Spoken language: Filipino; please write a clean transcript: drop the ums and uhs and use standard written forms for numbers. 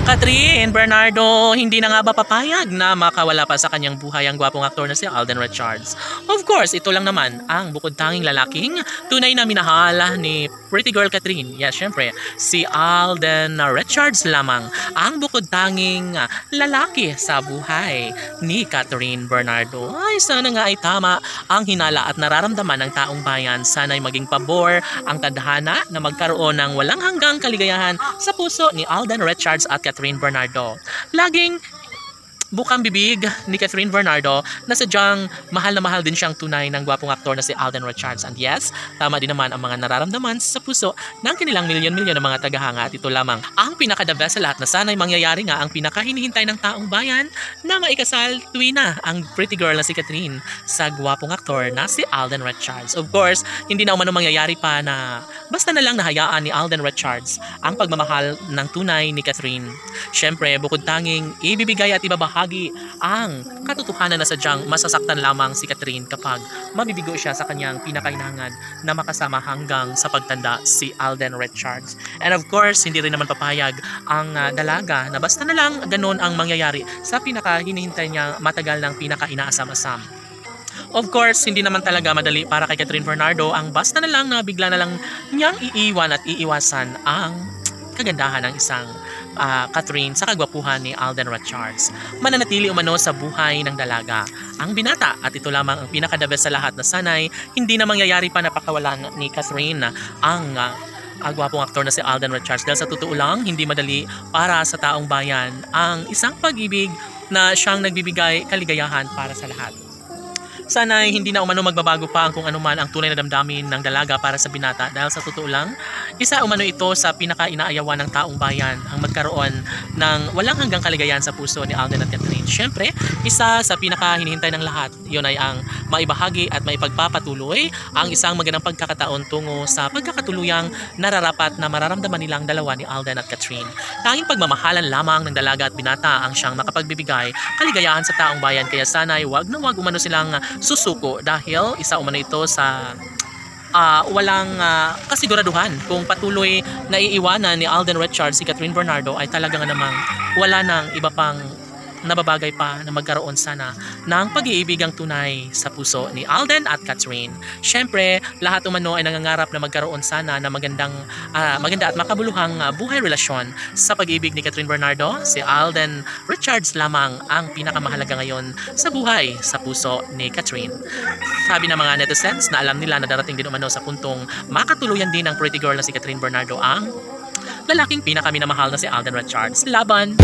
Catherine Bernardo, hindi na nga ba papayag na makawala pa sa kanyang buhay ang gwapong aktor na si Alden Richards? Of course, ito lang naman ang bukod tanging lalaking tunay na minahal ni Pretty Girl Catherine. Yes, syempre, si Alden Richards lamang ang bukod tanging lalaki sa buhay ni Catherine Bernardo. Ay, sana nga ay tama ang hinala at nararamdaman ng taong bayan. Sana'y maging pabor ang tadhana na magkaroon ng walang hanggang kaligayahan sa puso ni Alden Richards at Catherine Bernardo. Laging bukang bibig ni Catherine Bernardo na sadyang mahal na mahal din siyang tunay ng gwapong aktor na si Alden Richards. And yes, tama din naman ang mga nararamdaman sa puso ng kanilang milyon-milyon ng mga tagahanga. At ito lamang ang pinaka-the best sa lahat na sana'y mangyayari nga ang pinaka-hinihintay ng taong bayan na maikasal tuwi na ang pretty girl na si Catherine sa gwapong aktor na si Alden Richards. Of course, hindi na umano mangyayari pa na basta na lang nahayaan ni Alden Richards ang pagmamahal ng tunay ni Catherine. Siyempre, bukod tanging ibibigay at ibabahagi ang katotohanan na sadyang masasaktan lamang si Catherine kapag mabibigo siya sa kanyang pinakahinahangad na makasama hanggang sa pagtanda si Alden Richards. And of course, hindi rin naman papayag ang dalaga na basta na lang ganun ang mangyayari sa pinakahinihintay niya matagal ng pinaka-inaasam-asam. Of course, hindi naman talaga madali para kay Catherine Bernardo ang basta na lang na bigla na lang niyang iiwan at iiwasan ang kagandahan ng isang Catherine sa kagwapuhan ni Alden Richards. Mananatili umano sa buhay ng dalaga ang binata at ito lamang ang pinaka-the best sa lahat na sanay hindi na mangyayari pa na pakawalan ni Catherine ang gwapong aktor na si Alden Richards dahil sa totoo lang hindi madali para sa taong bayan ang isang pag-ibig na siyang nagbibigay kaligayahan para sa lahat. Sana'y hindi na umano magbabago pa ang kung anuman ang tunay na damdamin ng dalaga para sa binata dahil sa totoo lang, isa umano ito sa pinaka-inaayawan ng taong bayan ang magkaroon ng walang hanggang kaligayahan sa puso ni Alden at Catherine. Siyempre, isa sa pinaka-hinihintay ng lahat, yun ay ang maibahagi at maipagpapatuloy ang isang magandang pagkakataon tungo sa pagkakatuluyang nararapat na mararamdaman nilang dalawa ni Alden at Catherine. Tanging pagmamahalan lamang ng dalaga at binata ang siyang makapagbibigay kaligayahan sa taong bayan kaya sana'y wag na wag umano silang susuko dahil isa umano ito sa walang kasiguraduhan kung patuloy na iiwanan ni Alden Richards si Catherine Bernardo ay talaga nga namang wala nang iba pang nababagay pa na magkaroon sana ng pag-iibigang tunay sa puso ni Alden at Catherine. Siyempre, lahat umano ay nangangarap na magkaroon sana na maganda at makabuluhang buhay relasyon sa pag-ibig ni Catherine Bernardo. Si Alden Richards lamang ang pinakamahalaga ngayon sa buhay sa puso ni Catherine. Sabi ng mga netizens na alam nila na darating din umano sa puntong makatuluyan din ang pretty girl na si Catherine Bernardo ang lalaking pinakaminamahal na si Alden Richards. Laban!